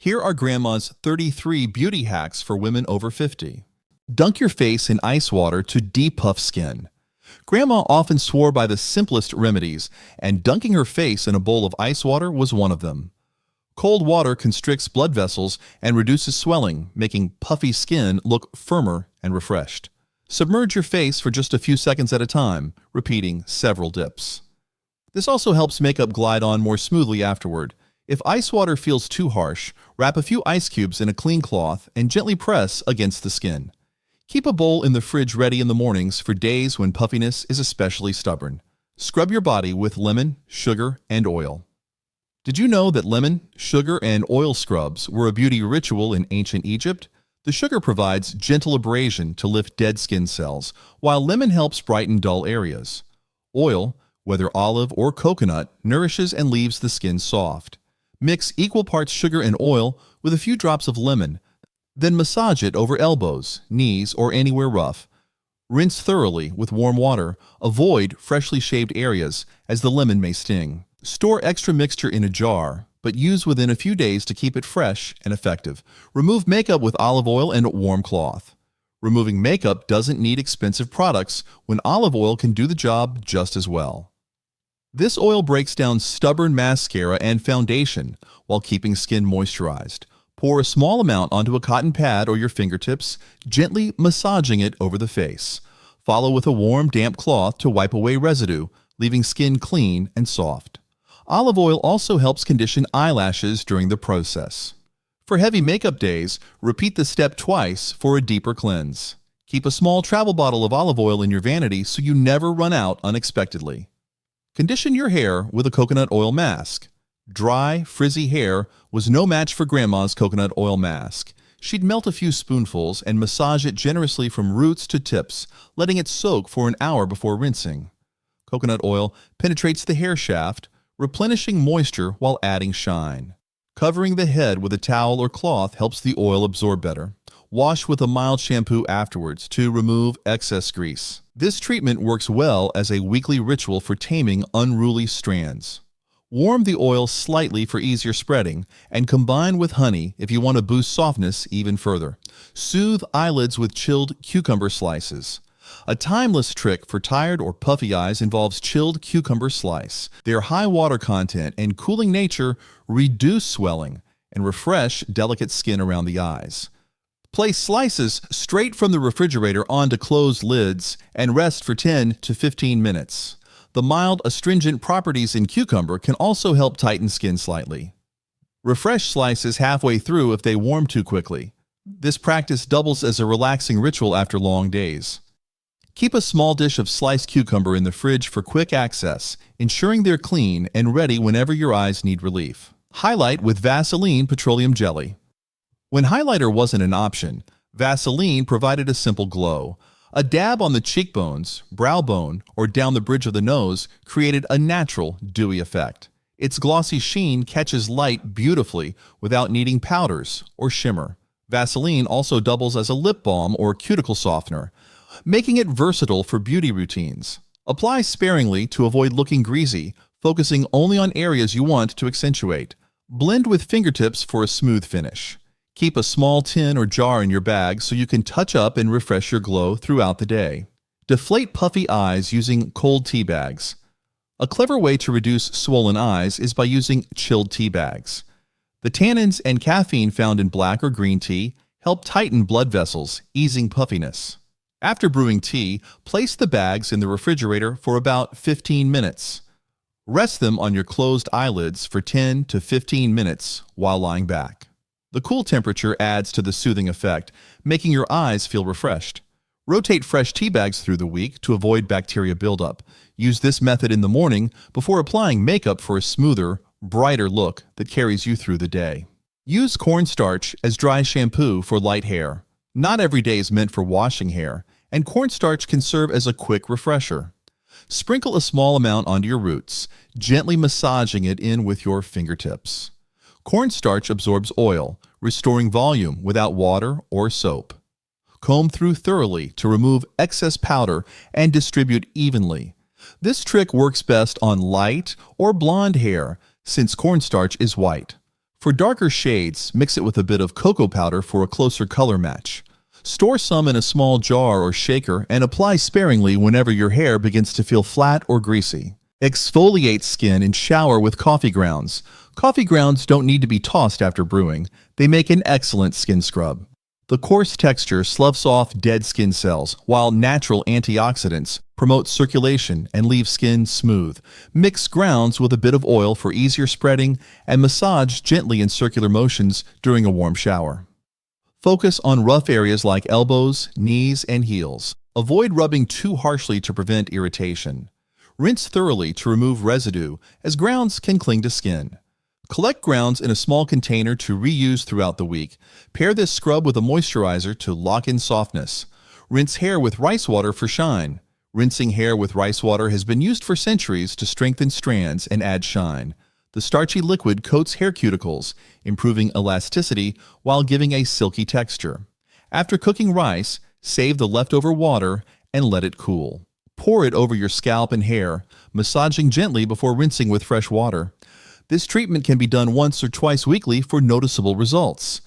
Here are Grandma's 33 beauty hacks for women over 50. Dunk your face in ice water to depuff skin. Grandma often swore by the simplest remedies, and dunking her face in a bowl of ice water was one of them. Cold water constricts blood vessels and reduces swelling, making puffy skin look firmer and refreshed. Submerge your face for just a few seconds at a time, repeating several dips. This also helps makeup glide on more smoothly afterward. If ice water feels too harsh, wrap a few ice cubes in a clean cloth and gently press against the skin. Keep a bowl in the fridge ready in the mornings for days when puffiness is especially stubborn. Scrub your body with lemon, sugar, and oil. Did you know that lemon, sugar, and oil scrubs were a beauty ritual in ancient Egypt? The sugar provides gentle abrasion to lift dead skin cells, while lemon helps brighten dull areas. Oil, whether olive or coconut, nourishes and leaves the skin soft. Mix equal parts sugar and oil with a few drops of lemon, then massage it over elbows, knees, or anywhere rough. Rinse thoroughly with warm water. Avoid freshly shaved areas, as the lemon may sting. Store extra mixture in a jar, but use within a few days to keep it fresh and effective. Remove makeup with olive oil and warm cloth. Removing makeup doesn't need expensive products when olive oil can do the job just as well. This oil breaks down stubborn mascara and foundation while keeping skin moisturized. Pour a small amount onto a cotton pad or your fingertips, gently massaging it over the face. Follow with a warm, damp cloth to wipe away residue, leaving skin clean and soft. Olive oil also helps condition eyelashes during the process. For heavy makeup days, repeat the step twice for a deeper cleanse. Keep a small travel bottle of olive oil in your vanity so you never run out unexpectedly. Condition your hair with a coconut oil mask. Dry, frizzy hair was no match for Grandma's coconut oil mask. She'd melt a few spoonfuls and massage it generously from roots to tips, letting it soak for an hour before rinsing. Coconut oil penetrates the hair shaft, replenishing moisture while adding shine. Covering the head with a towel or cloth helps the oil absorb better. Wash with a mild shampoo afterwards to remove excess grease. This treatment works well as a weekly ritual for taming unruly strands. Warm the oil slightly for easier spreading, and combine with honey if you want to boost softness even further. Soothe eyelids with chilled cucumber slices. A timeless trick for tired or puffy eyes involves chilled cucumber slice. Their high water content and cooling nature reduce swelling and refresh delicate skin around the eyes. Place slices straight from the refrigerator onto closed lids and rest for 10 to 15 minutes. The mild astringent properties in cucumber can also help tighten skin slightly. Refresh slices halfway through if they warm too quickly. This practice doubles as a relaxing ritual after long days. Keep a small dish of sliced cucumber in the fridge for quick access, ensuring they're clean and ready whenever your eyes need relief. Highlight with Vaseline petroleum jelly. When highlighter wasn't an option, Vaseline provided a simple glow. A dab on the cheekbones, brow bone, or down the bridge of the nose created a natural, dewy effect. Its glossy sheen catches light beautifully without needing powders or shimmer. Vaseline also doubles as a lip balm or cuticle softener, making it versatile for beauty routines. Apply sparingly to avoid looking greasy, focusing only on areas you want to accentuate. Blend with fingertips for a smooth finish. Keep a small tin or jar in your bag so you can touch up and refresh your glow throughout the day. Deflate puffy eyes using cold tea bags. A clever way to reduce swollen eyes is by using chilled tea bags. The tannins and caffeine found in black or green tea help tighten blood vessels, easing puffiness. After brewing tea, place the bags in the refrigerator for about 15 minutes. Rest them on your closed eyelids for 10 to 15 minutes while lying back. The cool temperature adds to the soothing effect, making your eyes feel refreshed. Rotate fresh tea bags through the week to avoid bacteria buildup. Use this method in the morning before applying makeup for a smoother, brighter look that carries you through the day. Use cornstarch as dry shampoo for light hair. Not every day is meant for washing hair, and cornstarch can serve as a quick refresher. Sprinkle a small amount onto your roots, gently massaging it in with your fingertips. Cornstarch absorbs oil, restoring volume without water or soap. Comb through thoroughly to remove excess powder and distribute evenly. This trick works best on light or blonde hair since cornstarch is white. For darker shades, mix it with a bit of cocoa powder for a closer color match. Store some in a small jar or shaker and apply sparingly whenever your hair begins to feel flat or greasy. Exfoliate skin and shower with coffee grounds. Coffee grounds don't need to be tossed after brewing. They make an excellent skin scrub. The coarse texture sloughs off dead skin cells, while natural antioxidants promote circulation and leave skin smooth. Mix grounds with a bit of oil for easier spreading and massage gently in circular motions during a warm shower. Focus on rough areas like elbows, knees, and heels. Avoid rubbing too harshly to prevent irritation. Rinse thoroughly to remove residue, as grounds can cling to skin. Collect grounds in a small container to reuse throughout the week. Pair this scrub with a moisturizer to lock in softness. Rinse hair with rice water for shine. Rinsing hair with rice water has been used for centuries to strengthen strands and add shine. The starchy liquid coats hair cuticles, improving elasticity while giving a silky texture. After cooking rice, save the leftover water and let it cool. Pour it over your scalp and hair, massaging gently before rinsing with fresh water. This treatment can be done once or twice weekly for noticeable results.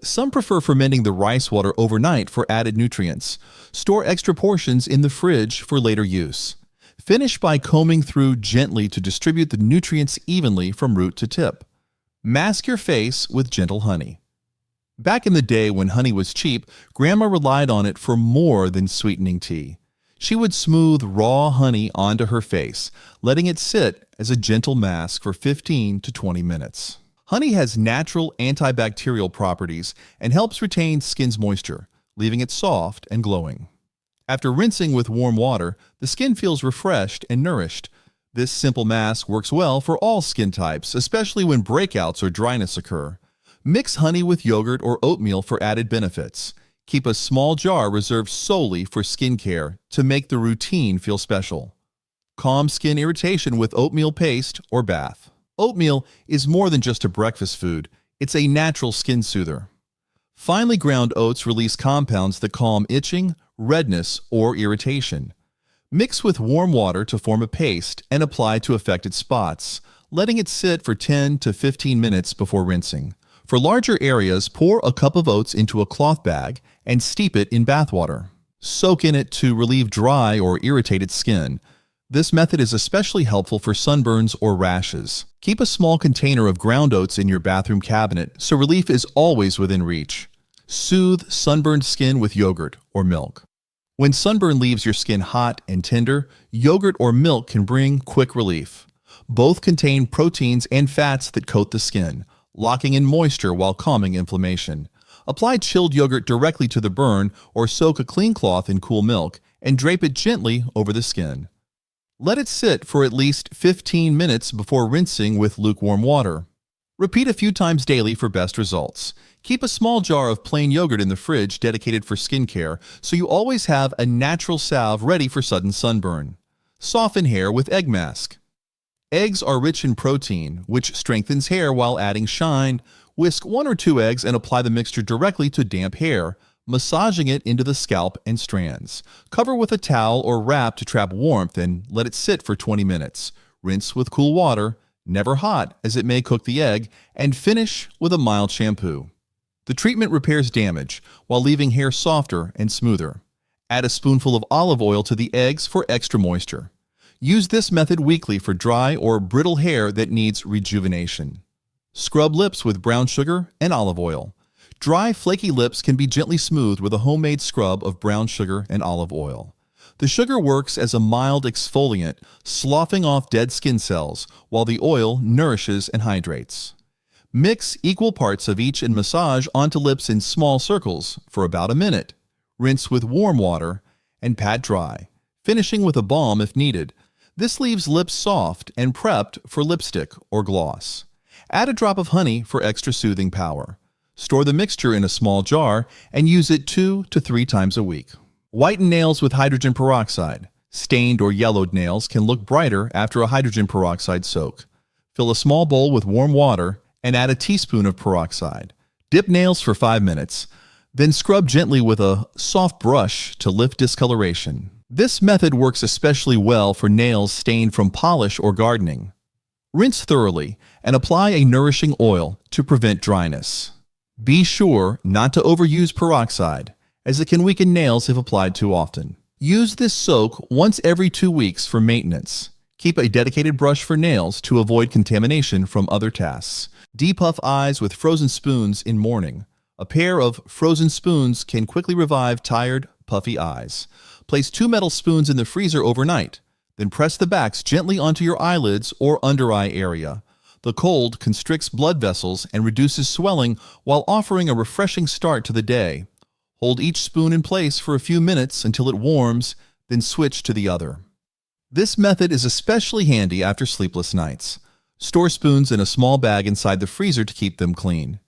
Some prefer fermenting the rice water overnight for added nutrients. Store extra portions in the fridge for later use. Finish by combing through gently to distribute the nutrients evenly from root to tip. Mask your face with gentle honey. Back in the day when honey was cheap, Grandma relied on it for more than sweetening tea. She would smooth raw honey onto her face, letting it sit as a gentle mask for 15 to 20 minutes. Honey has natural antibacterial properties and helps retain skin's moisture, leaving it soft and glowing. After rinsing with warm water, the skin feels refreshed and nourished. This simple mask works well for all skin types, especially when breakouts or dryness occur. Mix honey with yogurt or oatmeal for added benefits. Keep a small jar reserved solely for skincare to make the routine feel special. Calm skin irritation with oatmeal paste or bath. Oatmeal is more than just a breakfast food. It's a natural skin soother. Finely ground oats release compounds that calm itching, redness, or irritation. Mix with warm water to form a paste and apply to affected spots, letting it sit for 10 to 15 minutes before rinsing. For larger areas, pour a cup of oats into a cloth bag and steep it in bath water. Soak in it to relieve dry or irritated skin. This method is especially helpful for sunburns or rashes. Keep a small container of ground oats in your bathroom cabinet so relief is always within reach. Soothe sunburned skin with yogurt or milk. When sunburn leaves your skin hot and tender, yogurt or milk can bring quick relief. Both contain proteins and fats that coat the skin, locking in moisture while calming inflammation. Apply chilled yogurt directly to the burn or soak a clean cloth in cool milk and drape it gently over the skin. Let it sit for at least 15 minutes before rinsing with lukewarm water. Repeat a few times daily for best results. Keep a small jar of plain yogurt in the fridge dedicated for skincare so you always have a natural salve ready for sudden sunburn. Soften hair with egg mask. Eggs are rich in protein, which strengthens hair while adding shine. Whisk 1 or 2 eggs and apply the mixture directly to damp hair, massaging it into the scalp and strands. Cover with a towel or wrap to trap warmth and let it sit for 20 minutes. Rinse with cool water, never hot as it may cook the egg, and finish with a mild shampoo. The treatment repairs damage while leaving hair softer and smoother. Add a spoonful of olive oil to the eggs for extra moisture. Use this method weekly for dry or brittle hair that needs rejuvenation. Scrub lips with brown sugar and olive oil. Dry, flaky lips can be gently smoothed with a homemade scrub of brown sugar and olive oil. The sugar works as a mild exfoliant, sloughing off dead skin cells, while the oil nourishes and hydrates. Mix equal parts of each and massage onto lips in small circles for about a minute. Rinse with warm water and pat dry, finishing with a balm if needed. This leaves lips soft and prepped for lipstick or gloss. Add a drop of honey for extra soothing power. Store the mixture in a small jar and use it 2 to 3 times a week. Whiten nails with hydrogen peroxide. Stained or yellowed nails can look brighter after a hydrogen peroxide soak. Fill a small bowl with warm water and add a teaspoon of peroxide. Dip nails for 5 minutes. Then scrub gently with a soft brush to lift discoloration. This method works especially well for nails stained from polish or gardening. Rinse thoroughly and apply a nourishing oil to prevent dryness. Be sure not to overuse peroxide, as it can weaken nails if applied too often. Use this soak once every 2 weeks for maintenance. Keep a dedicated brush for nails to avoid contamination from other tasks. Depuff eyes with frozen spoons in morning. A pair of frozen spoons can quickly revive tired, puffy eyes. Place 2 metal spoons in the freezer overnight. Then press the backs gently onto your eyelids or under eye area. The cold constricts blood vessels and reduces swelling while offering a refreshing start to the day. Hold each spoon in place for a few minutes until it warms, then switch to the other. This method is especially handy after sleepless nights. Store spoons in a small bag inside the freezer to keep them clean.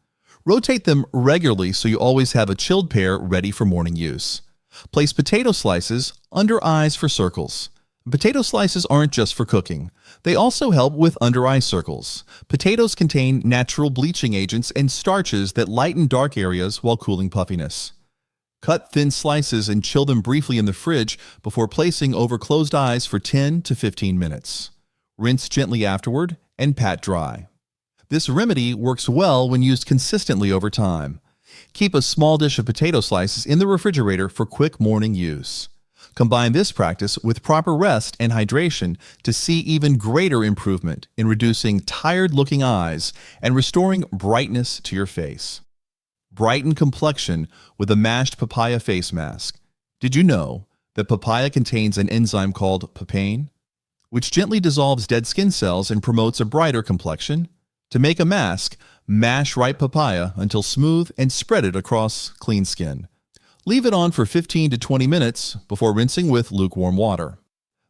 Rotate them regularly so you always have a chilled pair ready for morning use. Place potato slices under eyes for circles. Potato slices aren't just for cooking. They also help with under-eye circles. Potatoes contain natural bleaching agents and starches that lighten dark areas while cooling puffiness. Cut thin slices and chill them briefly in the fridge before placing over closed eyes for 10 to 15 minutes. Rinse gently afterward and pat dry. This remedy works well when used consistently over time. Keep a small dish of potato slices in the refrigerator for quick morning use. Combine this practice with proper rest and hydration to see even greater improvement in reducing tired-looking eyes and restoring brightness to your face. Brighten complexion with a mashed papaya face mask. Did you know that papaya contains an enzyme called papain, which gently dissolves dead skin cells and promotes a brighter complexion? To make a mask, mash ripe papaya until smooth and spread it across clean skin. Leave it on for 15 to 20 minutes before rinsing with lukewarm water.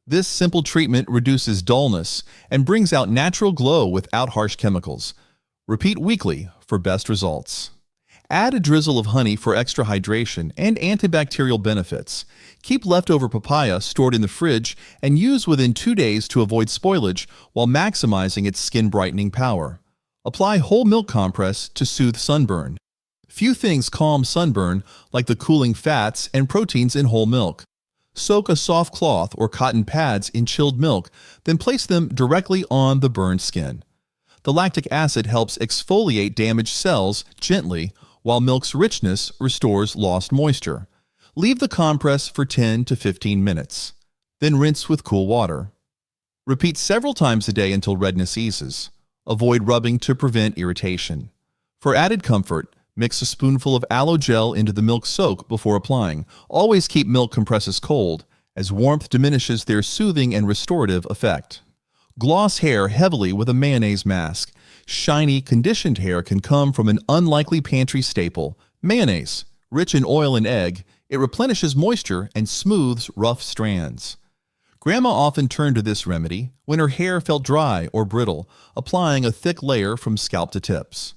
This simple treatment reduces dullness and brings out natural glow without harsh chemicals. Repeat weekly for best results. Add a drizzle of honey for extra hydration and antibacterial benefits. Keep leftover papaya stored in the fridge and use within 2 days to avoid spoilage while maximizing its skin brightening power. Apply whole milk compress to soothe sunburn. Few things calm sunburn like the cooling fats and proteins in whole milk. Soak a soft cloth or cotton pads in chilled milk, then place them directly on the burned skin. The lactic acid helps exfoliate damaged cells gently, while milk's richness restores lost moisture. Leave the compress for 10 to 15 minutes. Then rinse with cool water. Repeat several times a day until redness eases. Avoid rubbing to prevent irritation. For added comfort, mix a spoonful of aloe gel into the milk soak before applying. Always keep milk compresses cold, as warmth diminishes their soothing and restorative effect. Gloss hair heavily with a mayonnaise mask. Shiny, conditioned hair can come from an unlikely pantry staple, mayonnaise. Rich in oil and egg, it replenishes moisture and smooths rough strands. Grandma often turned to this remedy when her hair felt dry or brittle, applying a thick layer from scalp to tips.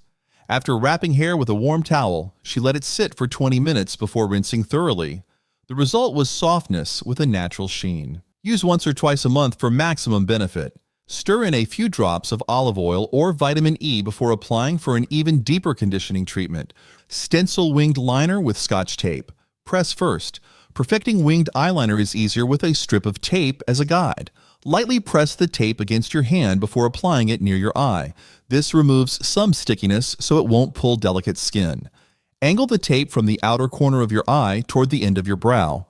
After wrapping hair with a warm towel, she let it sit for 20 minutes before rinsing thoroughly. The result was softness with a natural sheen. Use once or twice a month for maximum benefit. Stir in a few drops of olive oil or vitamin E before applying for an even deeper conditioning treatment. Stencil winged liner with Scotch tape. Press first. Perfecting winged eyeliner is easier with a strip of tape as a guide. Lightly press the tape against your hand before applying it near your eye. This removes some stickiness so it won't pull delicate skin. Angle the tape from the outer corner of your eye toward the end of your brow.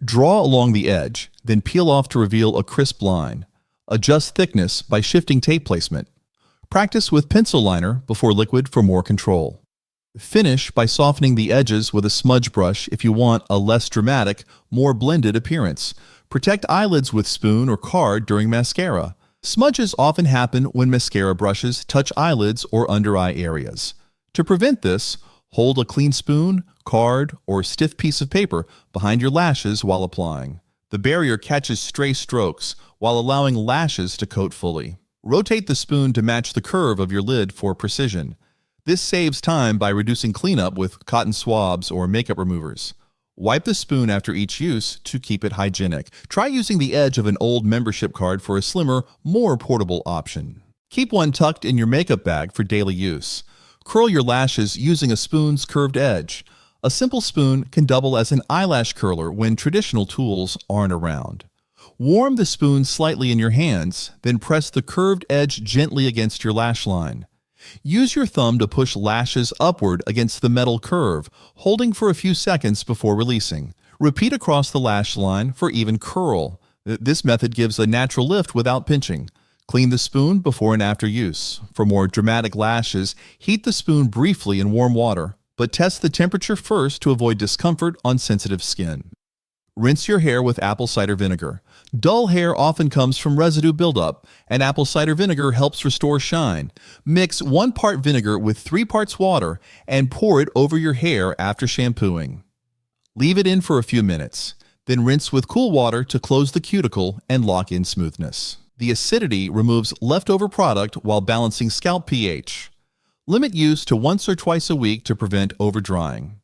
Draw along the edge, then peel off to reveal a crisp line. Adjust thickness by shifting tape placement. Practice with pencil liner before liquid for more control. Finish by softening the edges with a smudge brush if you want a less dramatic, more blended appearance. Protect eyelids with spoon or card during mascara. Smudges often happen when mascara brushes touch eyelids or under-eye areas. To prevent this, hold a clean spoon, card, or stiff piece of paper behind your lashes while applying. The barrier catches stray strokes while allowing lashes to coat fully. Rotate the spoon to match the curve of your lid for precision. This saves time by reducing cleanup with cotton swabs or makeup removers. Wipe the spoon after each use to keep it hygienic. Try using the edge of an old membership card for a slimmer, more portable option. Keep one tucked in your makeup bag for daily use. Curl your lashes using a spoon's curved edge. A simple spoon can double as an eyelash curler when traditional tools aren't around. Warm the spoon slightly in your hands, then press the curved edge gently against your lash line. Use your thumb to push lashes upward against the metal curve, holding for a few seconds before releasing. Repeat across the lash line for even curl. This method gives a natural lift without pinching. Clean the spoon before and after use. For more dramatic lashes, heat the spoon briefly in warm water, but test the temperature first to avoid discomfort on sensitive skin. Rinse your hair with apple cider vinegar. Dull hair often comes from residue buildup, and apple cider vinegar helps restore shine. Mix 1 part vinegar with 3 parts water and pour it over your hair after shampooing. Leave it in for a few minutes, then rinse with cool water to close the cuticle and lock in smoothness. The acidity removes leftover product while balancing scalp pH. Limit use to once or twice a week to prevent overdrying.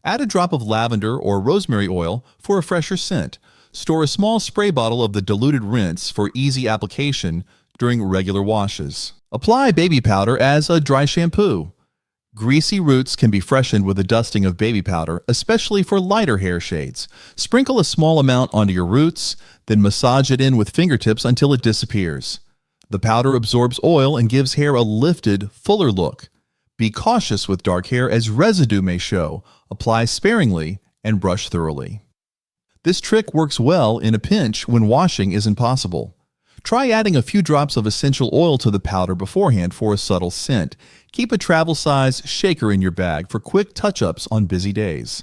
Add a drop of lavender or rosemary oil for a fresher scent. Store a small spray bottle of the diluted rinse for easy application during regular washes. Apply baby powder as a dry shampoo. Greasy roots can be freshened with a dusting of baby powder, especially for lighter hair shades. Sprinkle a small amount onto your roots, then massage it in with fingertips until it disappears. The powder absorbs oil and gives hair a lifted, fuller look. Be cautious with dark hair as residue may show. Apply sparingly and brush thoroughly. This trick works well in a pinch when washing isn't possible. Try adding a few drops of essential oil to the powder beforehand for a subtle scent. Keep a travel-size shaker in your bag for quick touch-ups on busy days.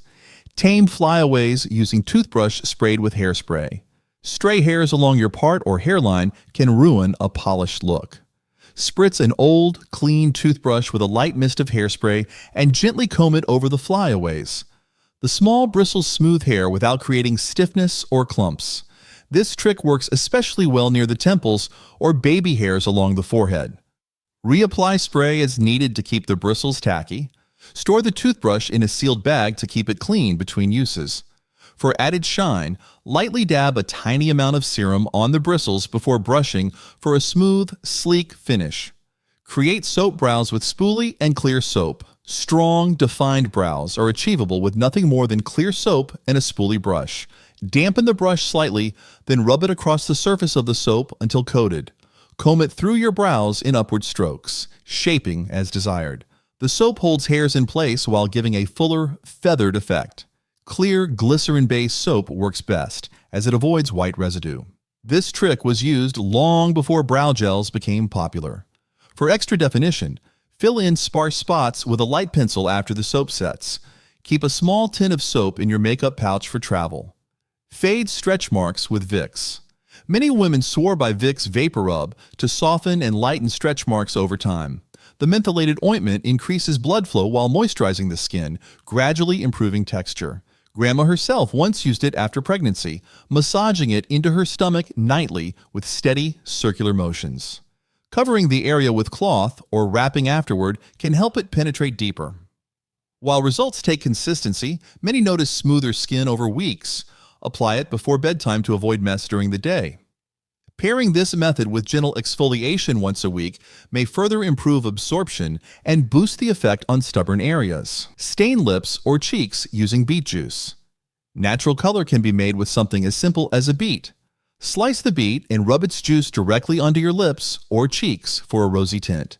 Tame flyaways using toothbrush sprayed with hairspray. Stray hairs along your part or hairline can ruin a polished look. Spritz an old, clean toothbrush with a light mist of hairspray and gently comb it over the flyaways. The small bristles smooth hair without creating stiffness or clumps. This trick works especially well near the temples or baby hairs along the forehead. Reapply spray as needed to keep the bristles tacky. Store the toothbrush in a sealed bag to keep it clean between uses. For added shine, lightly dab a tiny amount of serum on the bristles before brushing for a smooth, sleek finish. Create soap brows with spoolie and clear soap. Strong, defined brows are achievable with nothing more than clear soap and a spoolie brush. Dampen the brush slightly, then rub it across the surface of the soap until coated. Comb it through your brows in upward strokes, shaping as desired. The soap holds hairs in place while giving a fuller, feathered effect. Clear, glycerin-based soap works best, as it avoids white residue. This trick was used long before brow gels became popular. For extra definition, fill in sparse spots with a light pencil after the soap sets. Keep a small tin of soap in your makeup pouch for travel. Fade stretch marks with Vicks. Many women swore by Vicks Vapor Rub to soften and lighten stretch marks over time. The mentholated ointment increases blood flow while moisturizing the skin, gradually improving texture. Grandma herself once used it after pregnancy, massaging it into her stomach nightly with steady, circular motions. Covering the area with cloth or wrapping afterward can help it penetrate deeper. While results take consistency, many notice smoother skin over weeks. Apply it before bedtime to avoid mess during the day. Pairing this method with gentle exfoliation once a week may further improve absorption and boost the effect on stubborn areas. Stain lips or cheeks using beet juice. Natural color can be made with something as simple as a beet. Slice the beet and rub its juice directly onto your lips or cheeks for a rosy tint.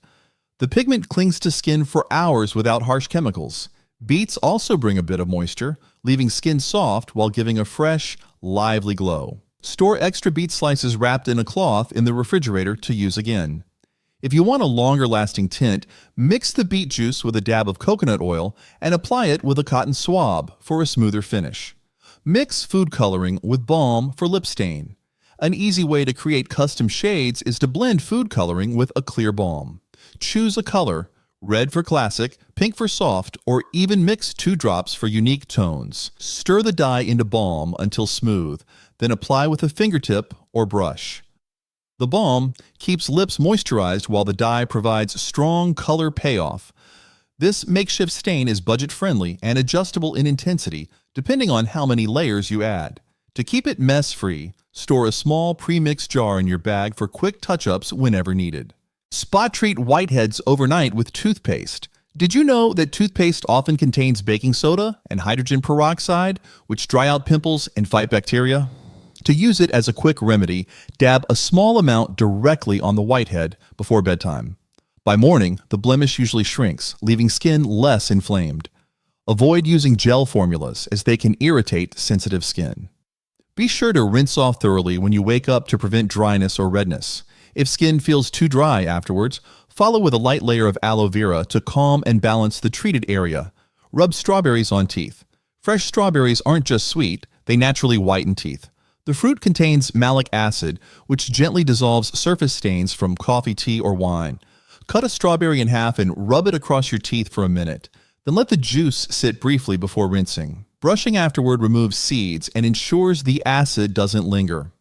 The pigment clings to skin for hours without harsh chemicals. Beets also bring a bit of moisture, leaving skin soft while giving a fresh, lively glow. Store extra beet slices wrapped in a cloth in the refrigerator to use again. If you want a longer-lasting tint, mix the beet juice with a dab of coconut oil and apply it with a cotton swab for a smoother finish. Mix food coloring with balm for lip stain. An easy way to create custom shades is to blend food coloring with a clear balm. Choose a color, red for classic, pink for soft, or even mix 2 drops for unique tones. Stir the dye into balm until smooth, then apply with a fingertip or brush. The balm keeps lips moisturized while the dye provides strong color payoff. This makeshift stain is budget-friendly and adjustable in intensity, depending on how many layers you add. To keep it mess-free, store a small pre-mixed jar in your bag for quick touch-ups whenever needed. Spot treat whiteheads overnight with toothpaste. Did you know that toothpaste often contains baking soda and hydrogen peroxide, which dry out pimples and fight bacteria? To use it as a quick remedy, dab a small amount directly on the whitehead before bedtime. By morning, the blemish usually shrinks, leaving skin less inflamed. Avoid using gel formulas as they can irritate sensitive skin. Be sure to rinse off thoroughly when you wake up to prevent dryness or redness. If skin feels too dry afterwards, follow with a light layer of aloe vera to calm and balance the treated area. Rub strawberries on teeth. Fresh strawberries aren't just sweet, they naturally whiten teeth. The fruit contains malic acid, which gently dissolves surface stains from coffee, tea, or wine. Cut a strawberry in half and rub it across your teeth for a minute. Then let the juice sit briefly before rinsing. Brushing afterward removes seeds and ensures the acid doesn't linger.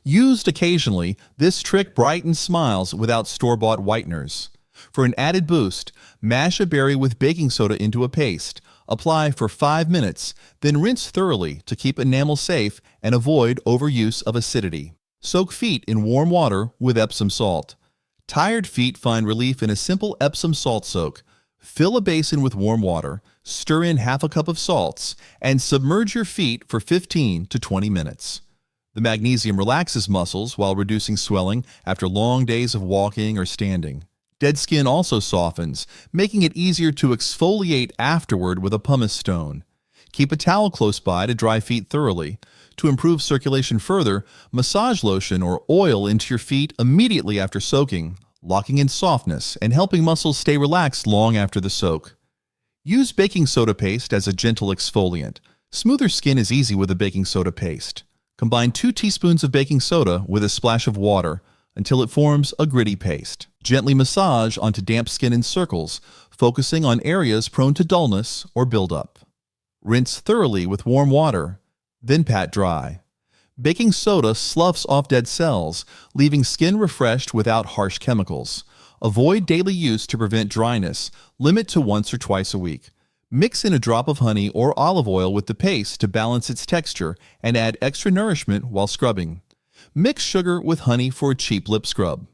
Used occasionally, this trick brightens smiles without store-bought whiteners. For an added boost, mash a berry with baking soda into a paste. Apply for 5 minutes, then rinse thoroughly to keep enamel safe and avoid overuse of acidity. Soak feet in warm water with Epsom salt. Tired feet find relief in a simple Epsom salt soak. Fill a basin with warm water, stir in half a cup of salts, and submerge your feet for 15 to 20 minutes. The magnesium relaxes muscles while reducing swelling after long days of walking or standing. Dead skin also softens, making it easier to exfoliate afterward with a pumice stone. Keep a towel close by to dry feet thoroughly. To improve circulation further, massage lotion or oil into your feet immediately after soaking, locking in softness and helping muscles stay relaxed long after the soak. Use baking soda paste as a gentle exfoliant. Smoother skin is easy with a baking soda paste. Combine 2 teaspoons of baking soda with a splash of water until it forms a gritty paste. Gently massage onto damp skin in circles, focusing on areas prone to dullness or buildup. Rinse thoroughly with warm water, then pat dry. Baking soda sloughs off dead cells, leaving skin refreshed without harsh chemicals. Avoid daily use to prevent dryness. Limit to once or twice a week. Mix in a drop of honey or olive oil with the paste to balance its texture and add extra nourishment while scrubbing. Mix sugar with honey for a cheap lip scrub.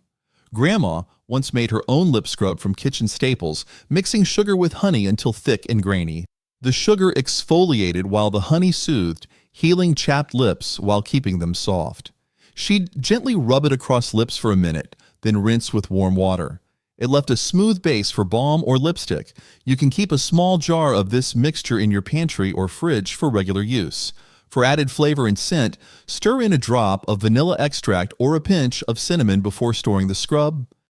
Grandma once made her own lip scrub from kitchen staples, mixing sugar with honey until thick and grainy. The sugar exfoliated while the honey soothed, healing chapped lips while keeping them soft. She'd gently rub it across lips for a minute, then rinse with warm water. It left a smooth base for balm or lipstick. You can keep a small jar of this mixture in your pantry or fridge for regular use. For added flavor and scent, stir in a drop of vanilla extract or a pinch of cinnamon before storing the scrub.